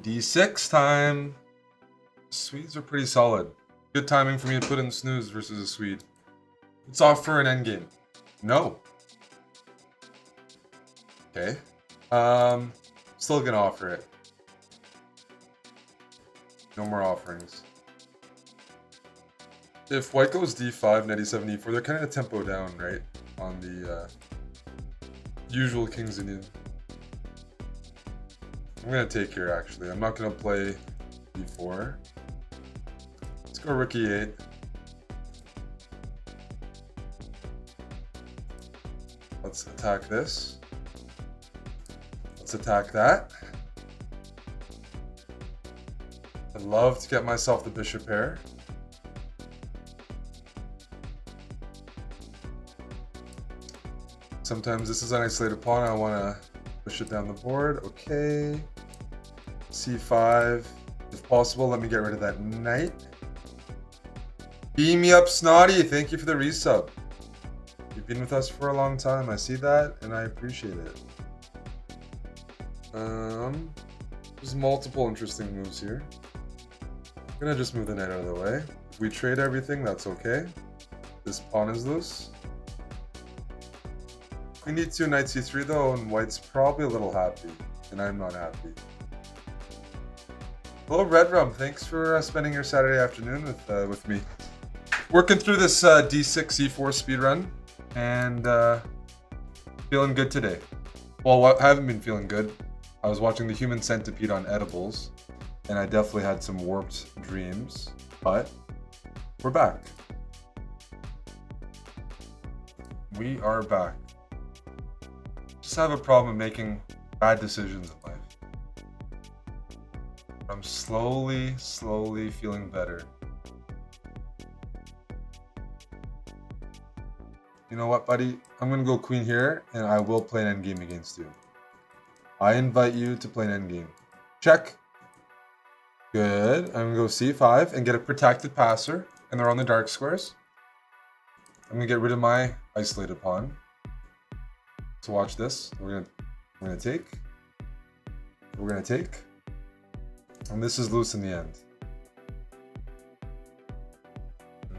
D6 time. Swedes are pretty solid. Good timing for me to put in snooze versus a Swede. Let's off for an endgame. No. Okay. Still gonna offer it. No more offerings. If white goes d5, knight e7, e4, they're kind of tempo down, right? On the usual King's Indian. I'm gonna take here, actually. I'm not gonna play d4. Let's go rook e8. Let's attack this. Let's attack that. I'd love to get myself the bishop pair. Sometimes this is an isolated pawn. I want to push it down the board. Okay. c5. If possible, let me get rid of that knight. Beam me up, Snotty. Thank you for the resub. You've been with us for a long time. I see that, and I appreciate it. There's multiple interesting moves here. I'm gonna just move the knight out of the way. If we trade everything, that's okay. This pawn is loose. We need 2 knight c3 though, and white's probably a little happy, and I'm not happy. Hello, Red Rum. Thanks for spending your Saturday afternoon with me. Working through this d6 c4 speedrun, and feeling good today. Well, I haven't been feeling good. I was watching The Human Centipede on edibles, and I definitely had some warped dreams, but we're back. We are back. Just have a problem making bad decisions in life. I'm slowly feeling better. You know what, buddy? I'm gonna go queen here, and I will play an endgame against you. I invite you to play an endgame. Check. Good. I'm gonna go c5 and get a protected passer, and they're on the dark squares. I'm gonna get rid of my isolated pawn. So watch this. We're gonna take. We're gonna take. And this is loose in the end.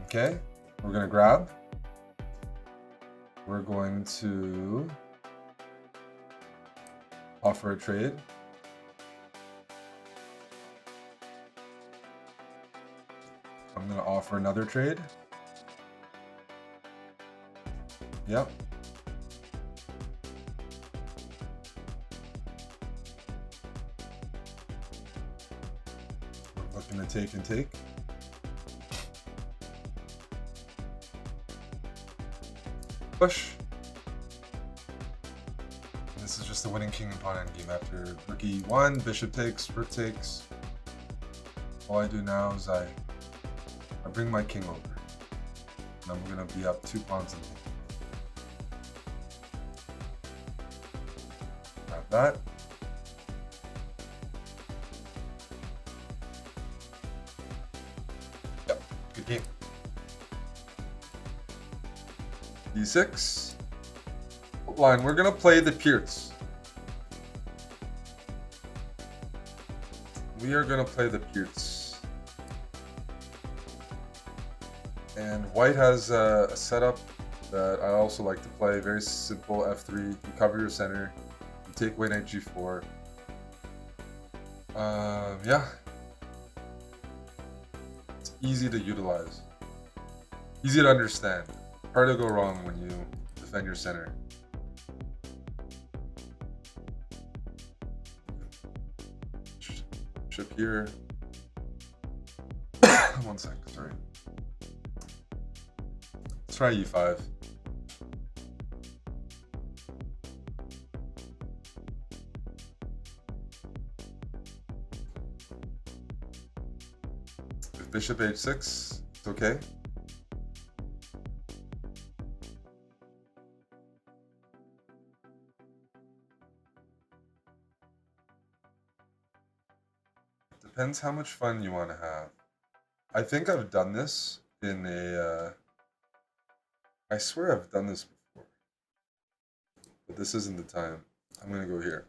Okay. We're gonna grab. We're going to offer a trade. I'm going to offer another trade. Yep. We're looking to take and take. Push. And this is just the winning king and pawn endgame after rook e1, bishop takes, rook takes. All I do now is I bring my king over. And I'm gonna be up 2 pawns in the grab that. Yep, good game. d6. Line, we're gonna play the Pierts. We are gonna play the Pierts. And white has a setup that I also like to play. Very simple f3. You cover your center. You take away knight g4. Yeah. It's easy to utilize. Easy to understand. Hard to go wrong when you defend your center. Bishop here. 1 sec, sorry. Let's try e5. If bishop h6, it's okay. Depends how much fun you want to have. I think I've done this in a... I swear I've done this before. But this isn't the time. I'm going to go here.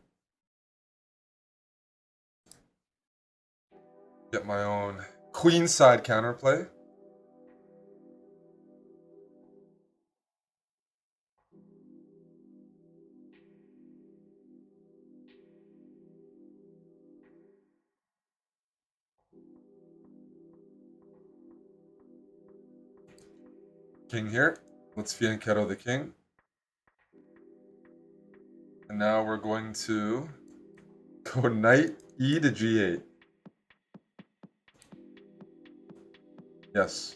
Get my own queenside counterplay. King here. Let's fianchetto the king. And now we're going to go knight e to g8. Yes.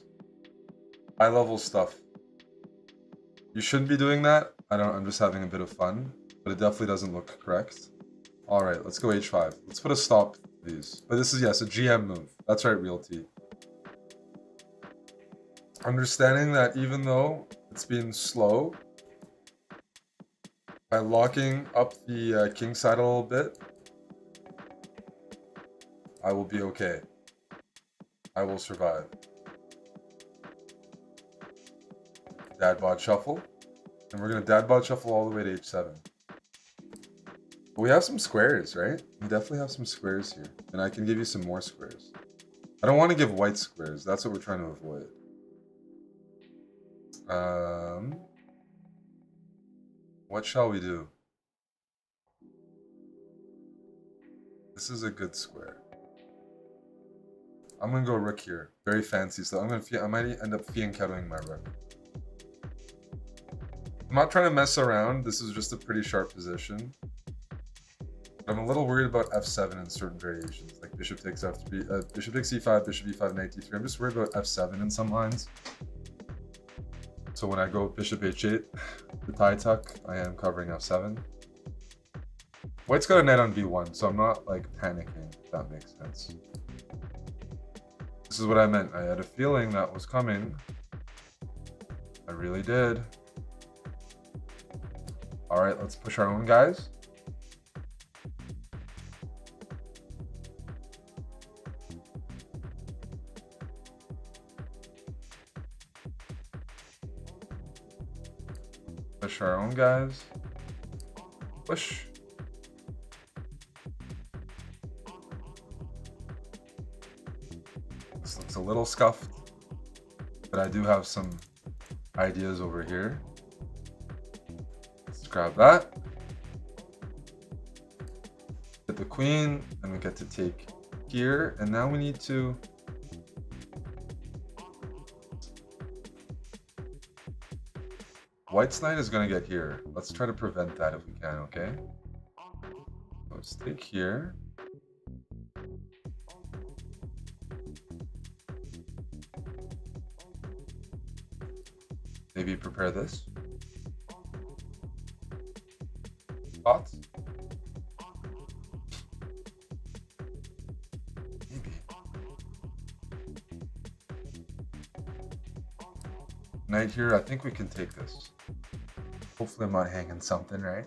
High level stuff. You shouldn't be doing that. I'm just having a bit of fun, but it definitely doesn't look correct. All right, let's go h5. Let's put a stop to these. But this is, yes, a GM move. That's right, Realty. Understanding that even though it's been slow, by locking up the king side a little bit, I will be okay. I will survive. Dad bod shuffle. And we're going to dad bod shuffle all the way to h7. But we have some squares, right? We definitely have some squares here. And I can give you some more squares. I don't want to give white squares. That's what we're trying to avoid. What shall we do? This is a good square. I'm gonna go rook here. Very fancy. So I might end up fianchettoing my rook. I'm not trying to mess around. This is just a pretty sharp position. I'm a little worried about f7 in certain variations, like bishop takes f3, bishop takes e5, bishop e5, knight d3. I'm just worried about f7 in some lines. So when I go bishop h8, the tie tuck, I am covering f7. White's got a knight on b1, so I'm not like panicking, if that makes sense. This is what I meant. I had a feeling that was coming. I really did. All right, let's push our own guys. Push our own guys. Push. This looks a little scuffed, but I do have some ideas over here. Let's grab that. Get the queen, and we get to take here, and now we need to White's knight is going to get here. Let's try to prevent that if we can, okay? Let's take here. Maybe prepare this. Thoughts? Maybe. Knight here, I think we can take this. Hopefully I'm not hanging something, right?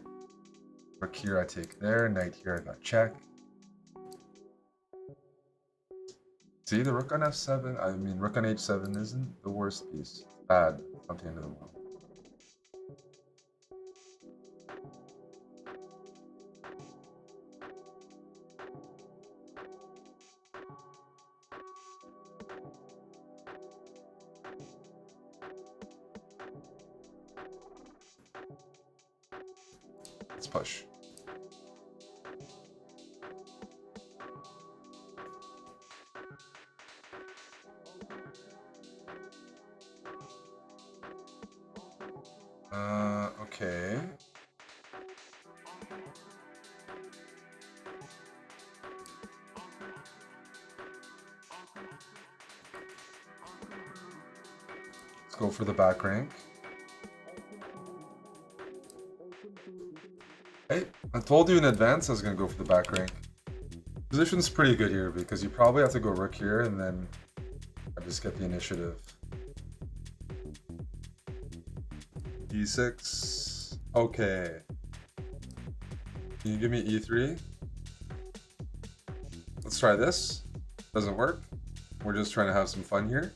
Rook here I take there, knight here I got check. See, the rook on f7, I mean rook on h7 isn't the worst piece. Bad, not the end of the world. Let's push. Okay. Let's go for the back rank. Hey, I told you in advance I was going to go for the back rank. Position's pretty good here because you probably have to go rook here and then I just get the initiative. E6. Okay. Can you give me E3? Let's try this. Doesn't work. We're just trying to have some fun here.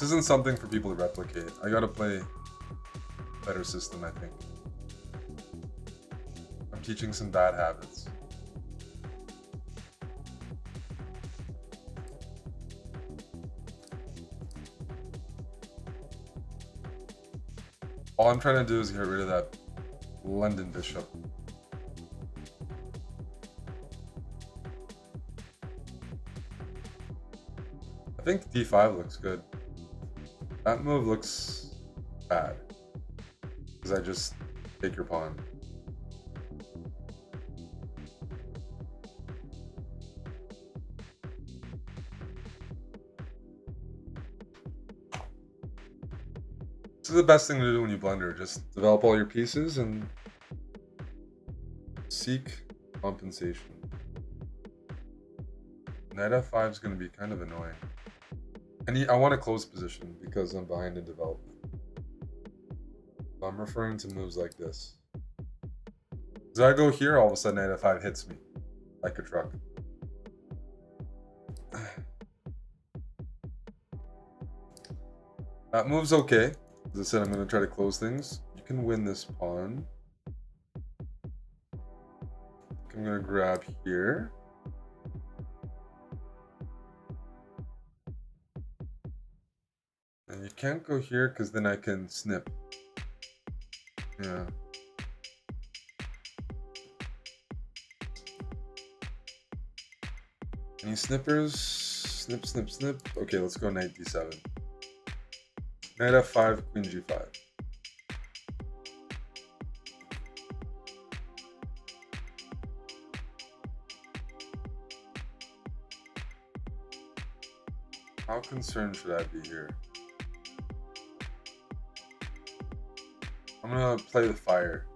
This isn't something for people to replicate. I gotta play a better system, I think. I'm teaching some bad habits. All I'm trying to do is get rid of that London bishop. I think d5 looks good. That move looks bad. Because I just take your pawn. This is the best thing to do when you blunder. Just develop all your pieces and seek compensation. Knight f5 is going to be kind of annoying. I want a close position because I'm behind in development. So I'm referring to moves like this. As I go here, all of a sudden knight f5 hits me like a truck. That move's okay. As I said, I'm going to try to close things. You can win this pawn. I'm going to grab here. And you can't go here because then I can snip. Yeah. Any snippers? Snip, snip, snip. Okay, let's go knight d7. Knight f5, queen g5. How concerned should I be here? I'm gonna play the fire.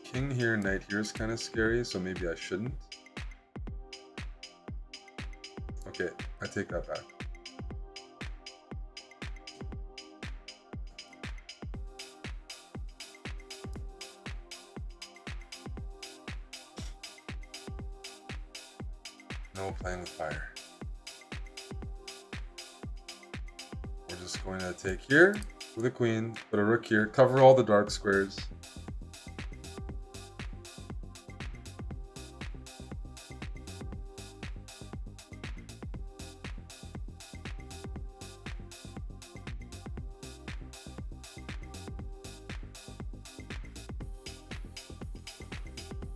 King here, knight here is kind of scary, so maybe I shouldn't. Okay, I take that back. No playing with fire. We're just going to take here with a queen, put a rook here, cover all the dark squares.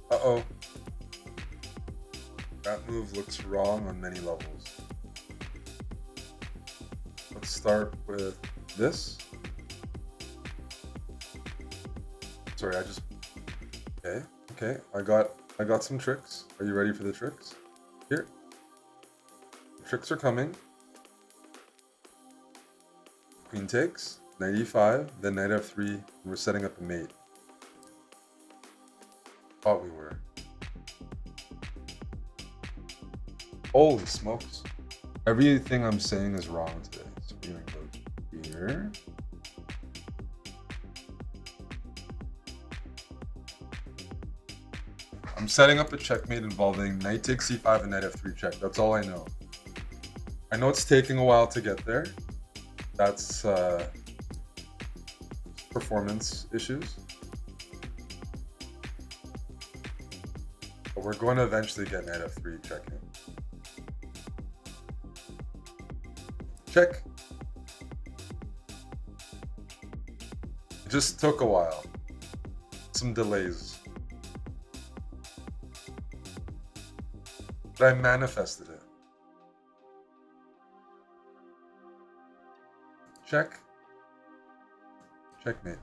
Uh-oh. That move looks wrong on many levels. Let's start with this. Sorry, I just... Okay. I got some tricks. Are you ready for the tricks? Here. The tricks are coming. Queen takes, knight e5, then knight f3, and we're setting up a mate. Thought we were. Holy smokes. Everything I'm saying is wrong today. So we're gonna go here. I'm setting up a checkmate involving knight takes c5 and knight f3 check. That's all I know. I know it's taking a while to get there. That's performance issues. But we're going to eventually get knight f3 checking. Check. It just took a while. Some delays. But I manifested it. Check. Checkmate.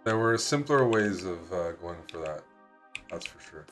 There were simpler ways of going for that. That's for sure.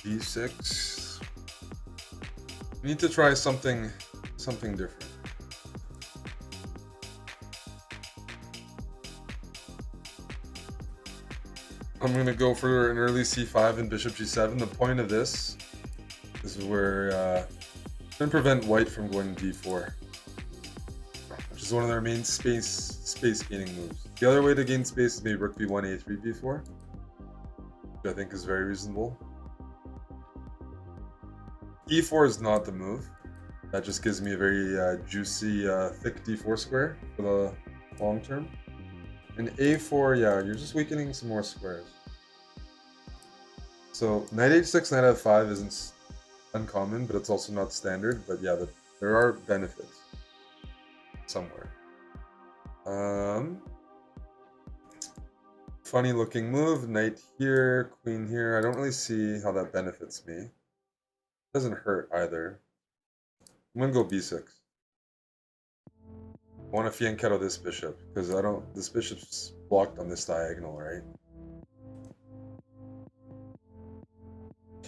D6. We need to try something different. I'm going to go for an early c5 and bishop g7. The point of this is we're going to prevent white from going to d4, which is one of their main space gaining moves. The other way to gain space is maybe rook b1, a3, b4, which I think is very reasonable. e4 is not the move. That just gives me a very juicy, thick d4 square for the long term. And a4, yeah, you're just weakening some more squares. So knight h6, knight f5 isn't uncommon, but it's also not standard. But yeah, there are benefits somewhere. Funny looking move, knight here, queen here. I don't really see how that benefits me. Doesn't hurt either. I'm gonna go b6. I want to fianchetto this bishop because this bishop's blocked on this diagonal, right?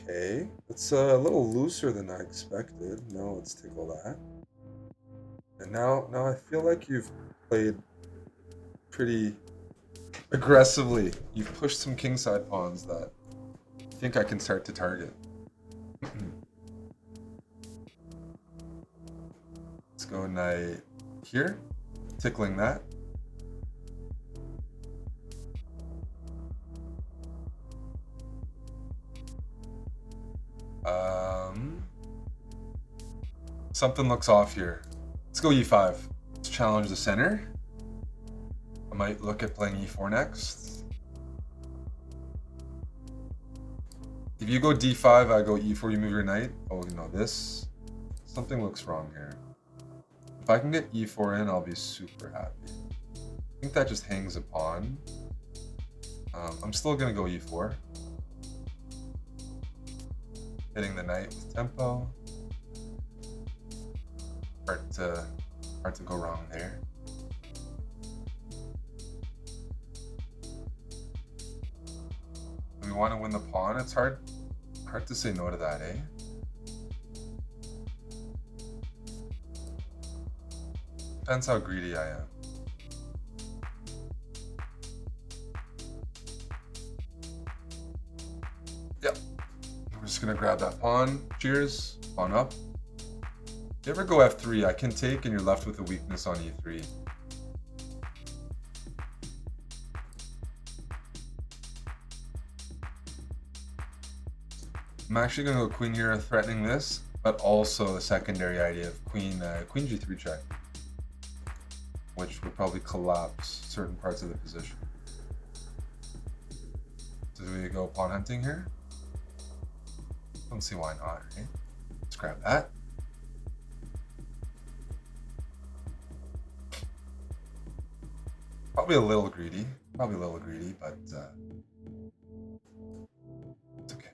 Okay, it's a little looser than I expected. No, let's tickle that. And now I feel like you've played pretty aggressively. You've pushed some kingside pawns that I think I can start to target. Let's go knight here, tickling that. Something looks off here. Let's go e5. Let's challenge the center. I might look at playing e4 next. If you go d5, I go e4, you move your knight. Oh, you know this. Something looks wrong here. If I can get e4 in, I'll be super happy. I think that just hangs a pawn. I'm still gonna go e4. Hitting the knight with tempo. Hard to go wrong there. We want to win the pawn. It's hard to say no to that, eh? Depends how greedy I am. Yep. We're just gonna grab that pawn. Cheers. Pawn up. If you ever go f3, I can take and you're left with a weakness on e3. I'm actually going to go queen here, threatening this, but also the secondary idea of queen g3 check, which would probably collapse certain parts of the position. So do we go pawn hunting here? Don't see why not, right? Let's grab that. Probably a little greedy, but it's okay.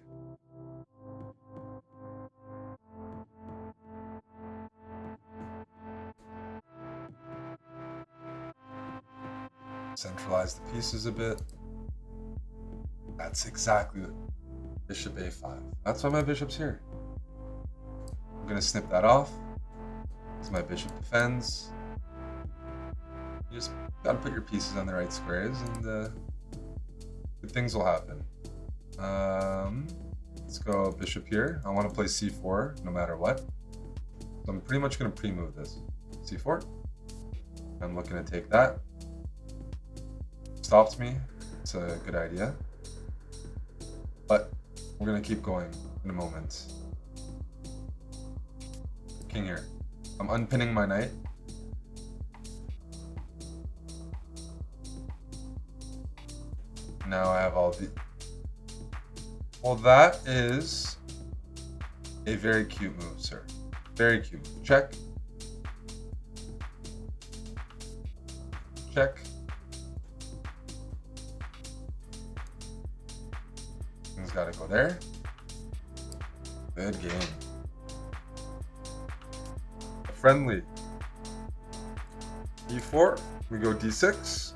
Centralize the pieces a bit. That's exactly bishop a5. That's why my bishop's here. I'm gonna snip that off because my bishop defends. You just gotta put your pieces on the right squares and good things will happen. Let's go bishop here. I want to play c4 no matter what. So I'm pretty much going to pre-move this. c4. I'm looking to take that. Stops me. It's a good idea. But we're going to keep going in a moment. King here. I'm unpinning my knight. Now I have all the... Well, that is a very cute move, sir. Very cute. Check. Check. Things gotta go there. Good game. Friendly. e4. We go d6.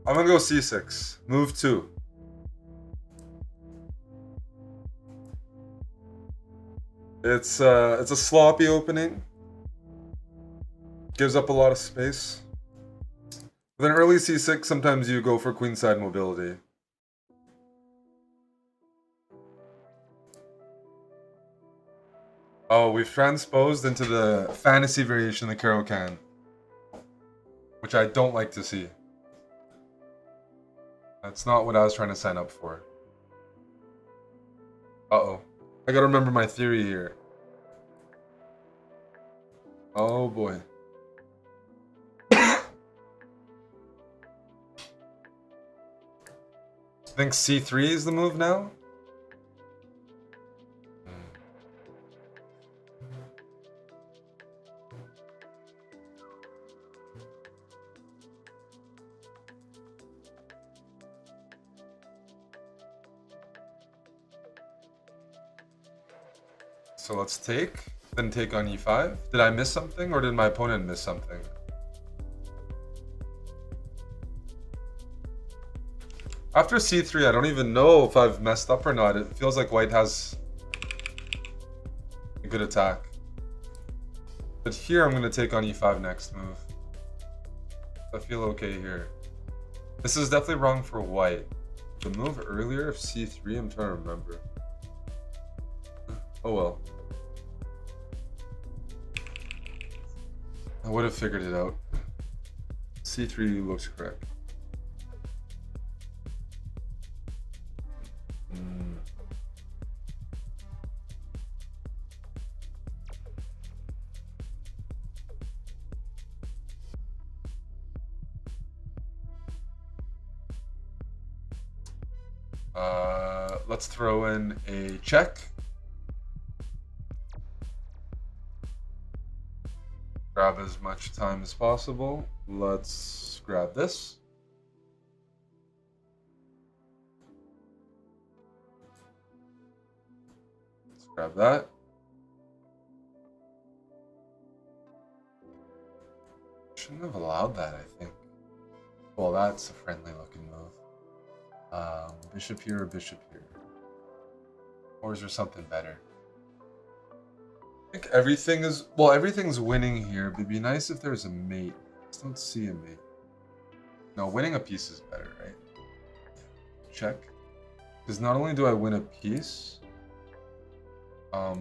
I'm gonna go c6. Move 2. It's a sloppy opening. Gives up a lot of space. With an early c6, sometimes you go for queenside mobility. Oh, we've transposed into the fantasy variation of the Caro-Kann, which I don't like to see. That's not what I was trying to sign up for. Uh-oh. I gotta remember my theory here. Oh boy. I think c3 is the move now? So let's take, then take on e5. Did I miss something, or did my opponent miss something? After c3, I don't even know if I've messed up or not. It feels like white has a good attack. But here I'm going to take on e5 next move. I feel okay here. This is definitely wrong for white. The move earlier of c3, I'm trying to remember. Oh well. I would have figured it out. c3 looks correct. Let's throw in a check. Grab as much time as possible. Let's grab this. Let's grab that. Shouldn't have allowed that, I think. Well, that's a friendly looking move. Bishop here or bishop here? Or is there something better? I think everything is... Well, everything's winning here, but it'd be nice if there's a mate. I just don't see a mate. No, winning a piece is better, right? Check. Because not only do I win a piece,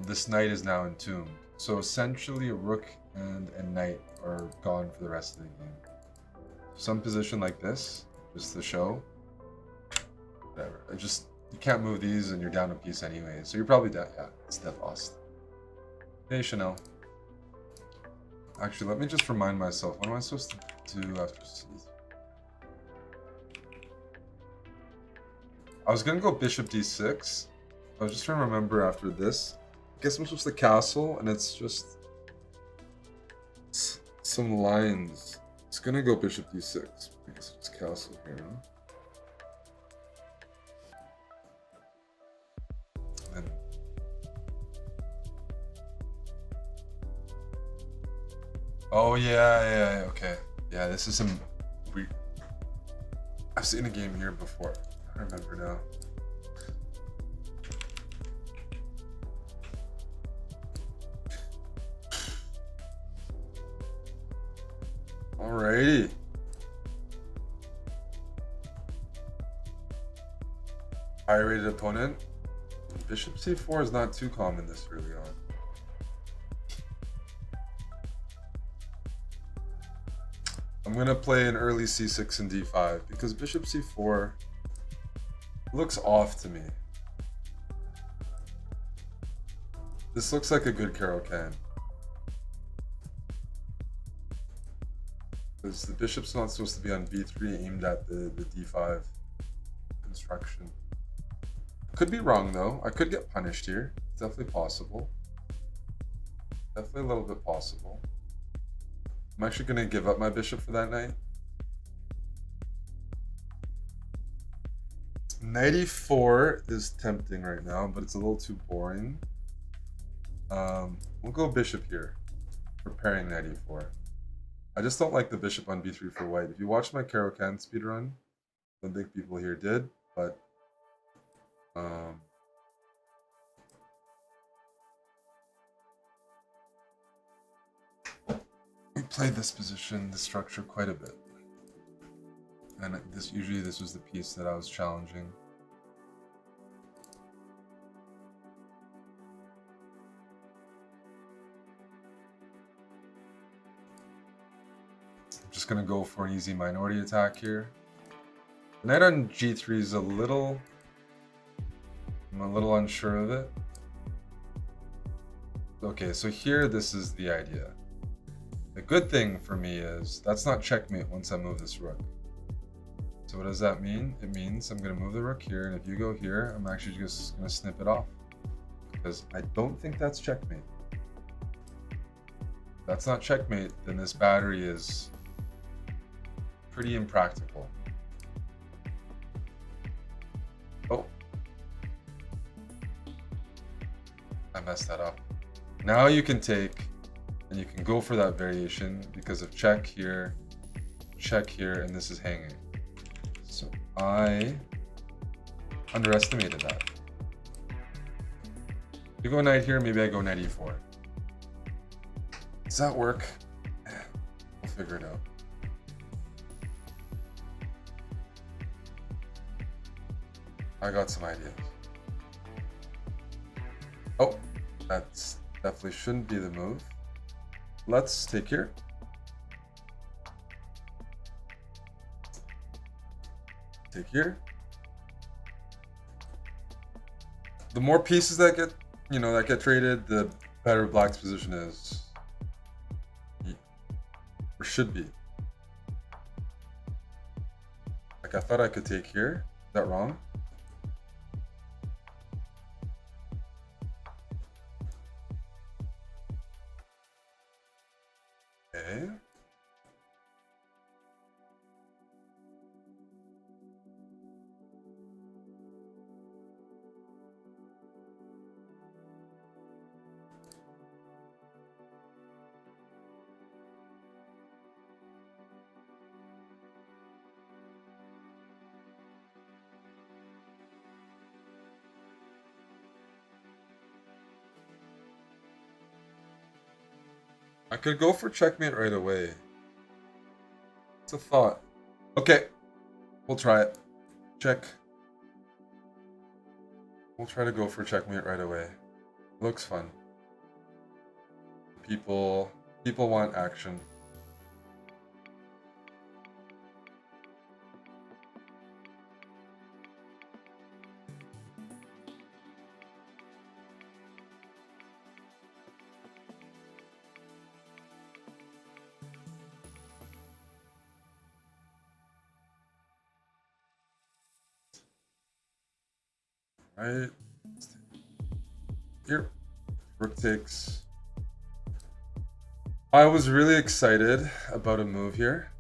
this knight is now entombed. So essentially a rook and a knight are gone for the rest of the game. Some position like this, just to show. Whatever. You can't move these and you're down a piece anyway. So you're probably dead. Yeah, it's dead lost. Hey, Chanel. Actually, let me just remind myself. What am I supposed to do after C? I was going to go bishop d6. I was just trying to remember after this. I guess I'm supposed to castle, and it's just some lines. It's going to go bishop d6. I guess it's castle here. And oh, yeah, okay. Yeah, this is some weird... I've seen a game here before. I remember now. Alrighty. Higher rated opponent. Bishop c4 is not too common this early on. I'm gonna play an early c6 and d5 because bishop c4 looks off to me. This looks like a good Caro-Kann. Because the bishop's not supposed to be on b3 aimed at the d5 construction. Could be wrong though. I could get punished here. It's definitely possible. Definitely a little bit possible. I'm actually going to give up my bishop for that knight. Knight e4 is tempting right now, but it's a little too boring. We'll go bishop here. Preparing knight e4. I just don't like the bishop on b3 for white. If you watch my Caro-Kann speedrun, Don't think people here did, but we played this position, this structure quite a bit. And this was the piece that I was challenging. I'm just gonna go for an easy minority attack here. Knight on g3 is I'm a little unsure of it. Okay, so here this is the idea. The good thing for me is that's not checkmate once I move this rook. So what does that mean? It means I'm going to move the rook here, and if you go here, I'm actually just going to snip it off. Because I don't think that's checkmate. If that's not checkmate, then this battery is pretty impractical. Oh. I messed that up. Now you can take, and you can go for that variation because of check here, and this is hanging. So I underestimated that. If you go knight here, maybe I go knight e4. Does that work? We'll figure it out. I got some ideas. Oh, that's definitely shouldn't be the move. Let's take here. Take here. The more pieces that get, that get traded, the better black's position is. Or should be. Like I thought I could take here. Is that wrong? Okay. I could go for checkmate right away. It's a thought. Okay, we'll try it. Check. We'll try to go for checkmate right away. Looks fun. People want action. Right here, rook takes. I was really excited about a move here,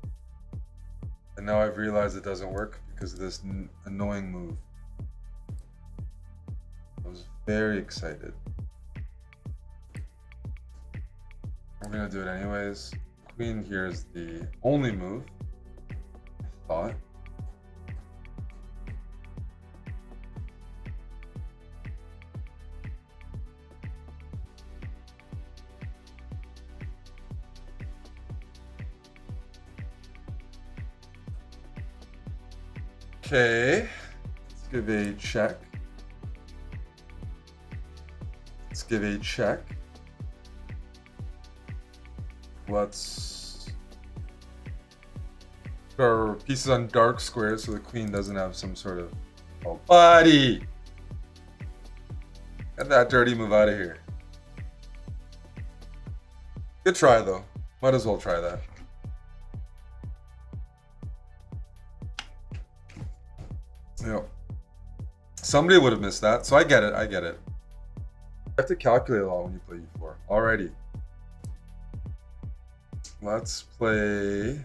and now I've realized it doesn't work because of this annoying move. I was very excited. I'm gonna do it anyways. Queen here is the only move, I thought. Okay, let's give a check. Let's give a check. Let's put our pieces on dark squares so the queen doesn't have some sort of... Oh, buddy! Get that dirty move out of here. Good try, though. Might as well try that. Somebody would have missed that, so I get it. You have to calculate a lot when you play e4. Alrighty. Let's play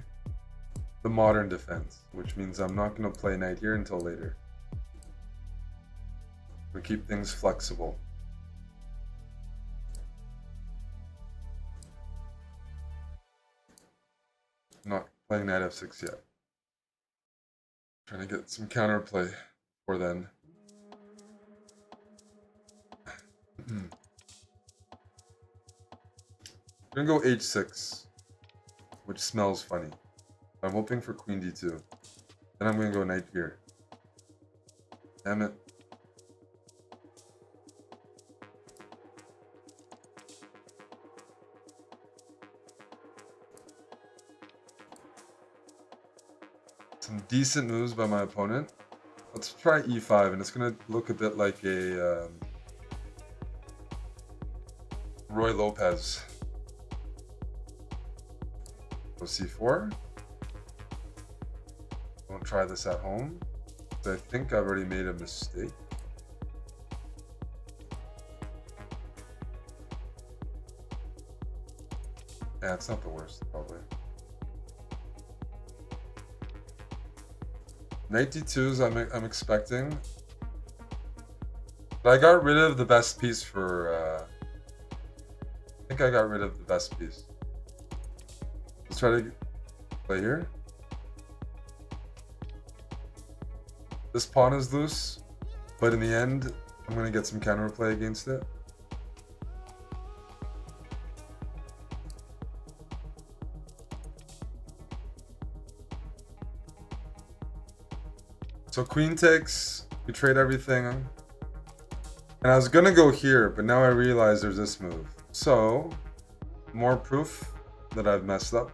the modern defense, which means I'm not going to play knight here until later. We keep things flexible. I'm not playing knight f6 yet. Trying to get some counterplay for then. I'm gonna go h6, which smells funny. I'm hoping for queen d2. Then I'm gonna go knight here. Damn it. Some decent moves by my opponent. Let's try e5, and it's gonna look a bit like a Roy Lopez. Go c4. Don't try this at home. I think I've already made a mistake. Yeah, it's not the worst, probably. Knight d2s I'm expecting. But I got rid of the best piece for... I think I got rid of the best piece. Let's try to play here. This pawn is loose, but in the end, I'm going to get some counterplay against it. So queen takes, we trade everything. And I was going to go here, but now I realize there's this move. So, more proof that I've messed up.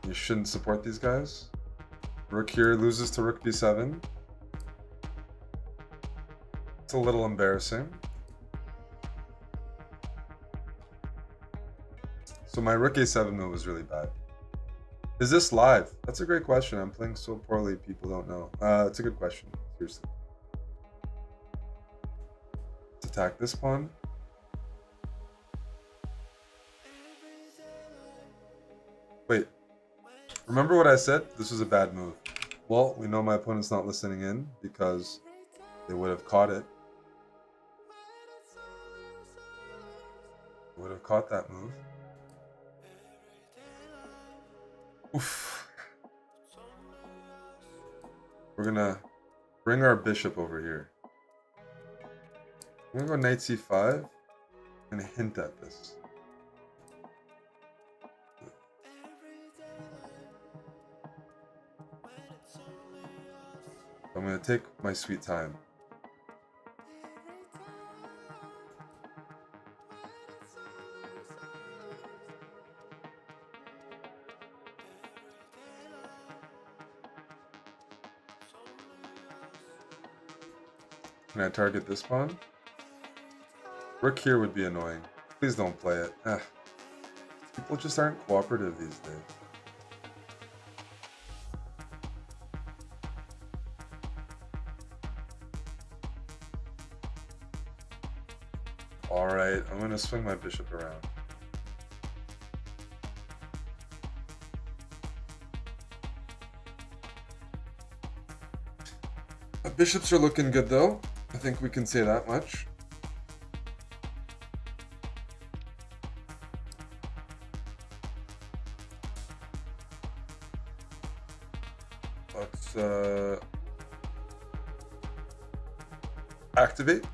You shouldn't support these guys. Rook here loses to rook b7. It's a little embarrassing. So my rook a7 move was really bad. Is this live? That's a great question. I'm playing so poorly, people don't know. It's a good question, seriously. Let's attack this pawn. Wait, remember what I said? This was a bad move. Well, we know my opponent's not listening in because they would have caught it. They would have caught that move. Oof. We're gonna bring our bishop over here. I'm gonna go knight c5 and hint at this. I'm gonna take my sweet time. Can I target this pawn? Rook here would be annoying. Please don't play it. People just aren't cooperative these days. Alright, I'm gonna swing my bishop around. The bishops are looking good though. I think we can say that much. Let's activate.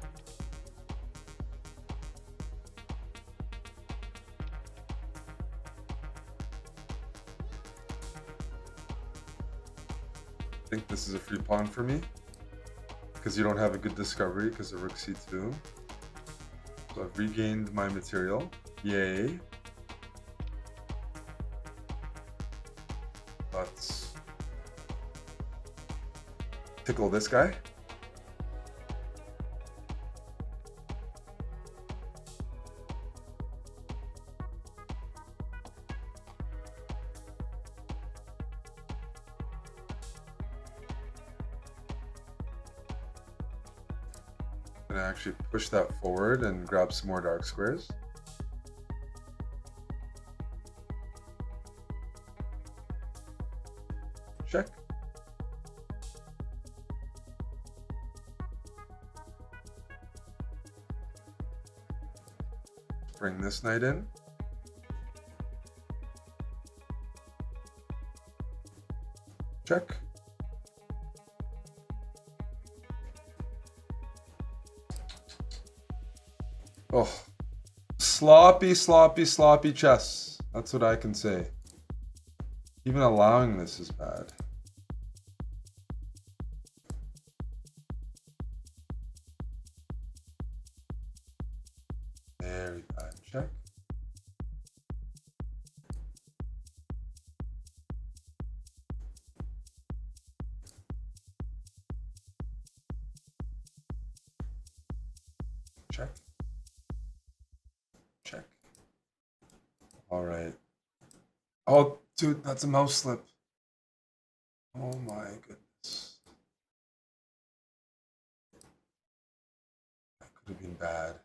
I think this is a free pawn for me because you don't have a good discovery because of rook c2. So I've regained my material. Yay. Let's tickle this guy. And actually push that forward and grab some more dark squares. Check. Bring this knight in. Check. Oh, sloppy, sloppy, sloppy chess. That's what I can say. Even allowing this is bad. Very bad. Check. Check. Check. All right. Oh, dude, that's a mouse slip. Oh my goodness. That could have been bad.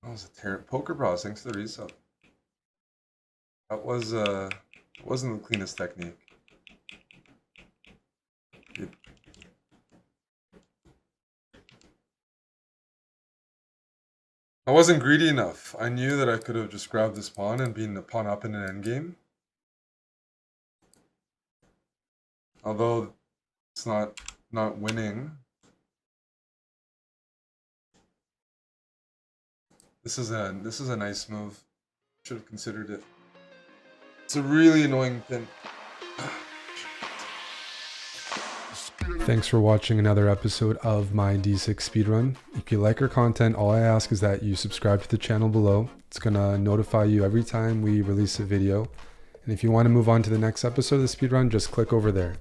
That was a terrible poker BRAHS. Thanks to the resub. That wasn't the cleanest technique. I wasn't greedy enough. I knew that I could have just grabbed this pawn and been the pawn up in an endgame. Although it's not winning. This is a nice move. Should have considered it. It's a really annoying pin. Thanks for watching another episode of my D6 speedrun. If you like our content, all I ask is that you subscribe to the channel below. It's gonna notify you every time we release a video. And if you want to move on to the next episode of the speedrun, just click over there.